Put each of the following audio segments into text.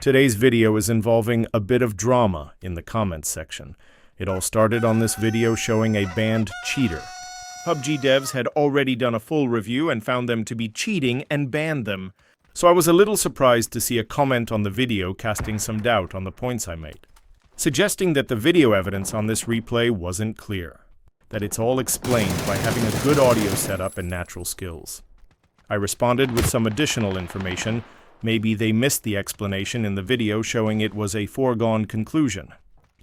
Today's video is involving a bit of drama in the comments section. It all started on this video showing a banned cheater. PUBG devs had already done a full review and found them to be cheating and banned them. So I was a little surprised to see a comment on the video casting some doubt on the points I made, suggesting that the video evidence on this replay wasn't clear, that it's all explained by having a good audio setup and natural skills. I responded with some additional information. Maybe they missed the explanation in the video showing it was a foregone conclusion.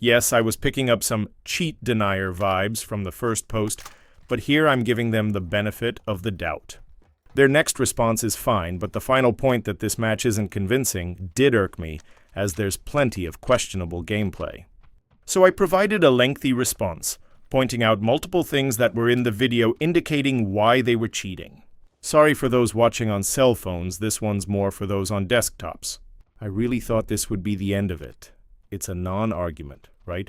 Yes, I was picking up some cheat denier vibes from the first post, but here I'm giving them the benefit of the doubt. Their next response is fine, but the final point that this match isn't convincing did irk me, as there's plenty of questionable gameplay. So I provided a lengthy response, pointing out multiple things that were in the video indicating why they were cheating. Sorry for those watching on cell phones, this one's more for those on desktops. I really thought this would be the end of it. It's a non-argument, right?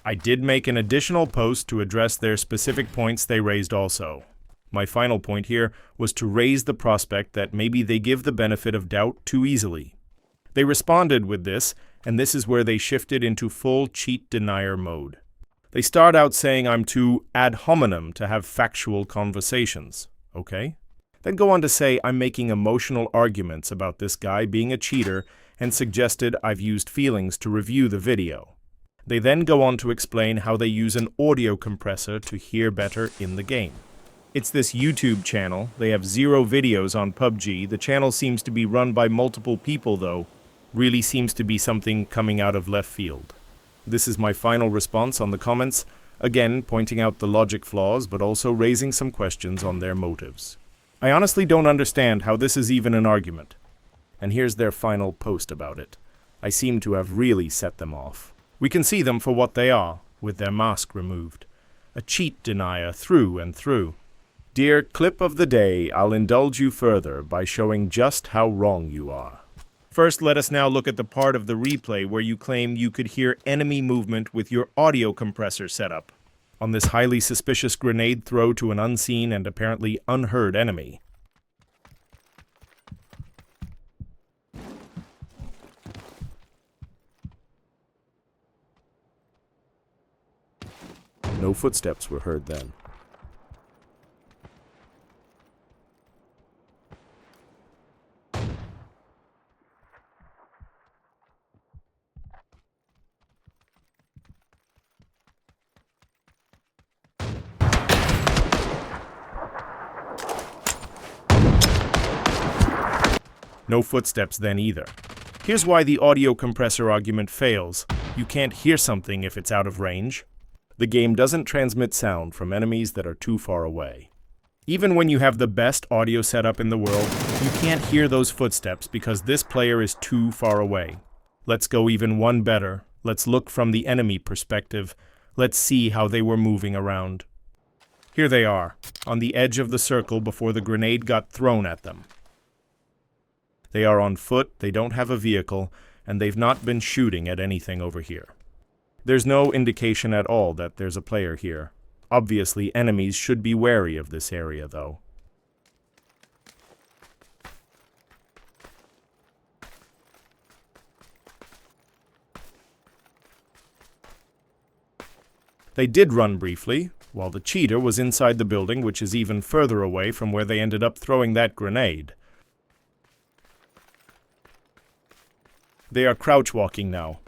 I did make an additional post to address their specific points they raised also. My final point here was to raise the prospect that maybe they give the benefit of doubt too easily. They responded with this, and this is where they shifted into full cheat denier mode. They start out saying I'm too ad hominem to have factual conversations, okay? Then go on to say I'm making emotional arguments about this guy being a cheater and suggested I've used feelings to review the video. They then go on to explain how they use an audio compressor to hear better in the game. It's this YouTube channel. They have 0 videos on PUBG. The channel seems to be run by multiple people though. Really seems to be something coming out of left field. This is my final response on the comments, again pointing out the logic flaws but also raising some questions on their motives. I honestly don't understand how this is even an argument. And here's their final post about it. I seem to have really set them off. We can see them for what they are, with their mask removed. A cheat denier through and through. Dear clip of the day, I'll indulge you further by showing just how wrong you are. First, let us now look at the part of the replay where you claim you could hear enemy movement with your audio compressor setup on this highly suspicious grenade throw to an unseen and apparently unheard enemy. No footsteps were heard then. No footsteps then either. Here's why the audio compressor argument fails. You can't hear something if it's out of range. The game doesn't transmit sound from enemies that are too far away. Even when you have the best audio setup in the world, you can't hear those footsteps because this player is too far away. Let's go even one better. Let's look from the enemy perspective. Let's see how they were moving around. Here they are, on the edge of the circle before the grenade got thrown at them. They are on foot, they don't have a vehicle, and they've not been shooting at anything over here. There's no indication at all that there's a player here. Obviously, enemies should be wary of this area, though. They did run briefly, while the cheater was inside the building, which is even further away from where they ended up throwing that grenade. They are crouch walking now.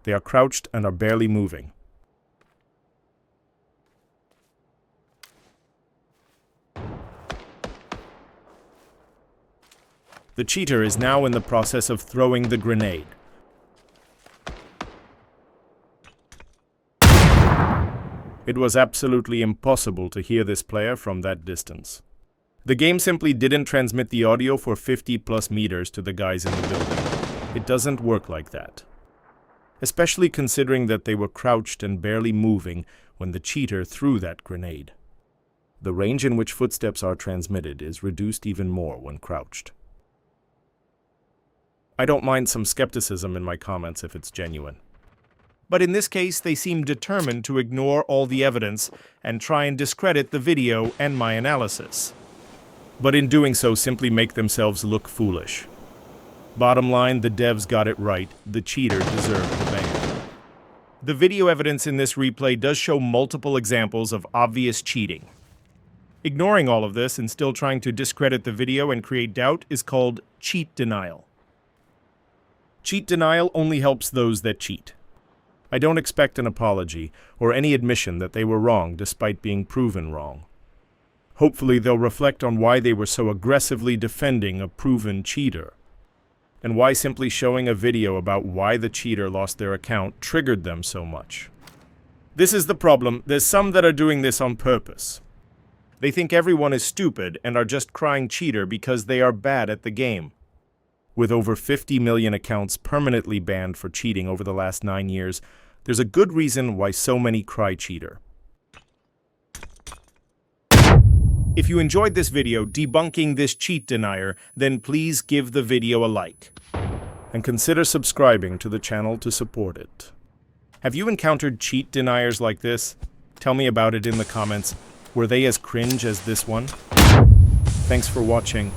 They are crouched and are barely moving. The cheater is now in the process of throwing the grenade. It was absolutely impossible to hear this player from that distance. The game simply didn't transmit the audio for 50+ meters to the guys in the building. It doesn't work like that. Especially considering that they were crouched and barely moving when the cheater threw that grenade. The range in which footsteps are transmitted is reduced even more when crouched. I don't mind some skepticism in my comments if it's genuine. But in this case, they seem determined to ignore all the evidence and try and discredit the video and my analysis. But in doing so, simply make themselves look foolish. Bottom line, the devs got it right. The cheater deserved the ban. The video evidence in this replay does show multiple examples of obvious cheating. Ignoring all of this and still trying to discredit the video and create doubt is called cheat denial. Cheat denial only helps those that cheat. I don't expect an apology or any admission that they were wrong despite being proven wrong. Hopefully they'll reflect on why they were so aggressively defending a proven cheater, and why simply showing a video about why the cheater lost their account triggered them so much. This is the problem. There's some that are doing this on purpose. They think everyone is stupid and are just crying cheater because they are bad at the game. With over 50 million accounts permanently banned for cheating over the last 9 years, there's a good reason why so many cry cheater. If you enjoyed this video debunking this cheat denier, then please give the video a like. And consider subscribing to the channel to support it. Have you encountered cheat deniers like this? Tell me about it in the comments. Were they as cringe as this one? Thanks for watching.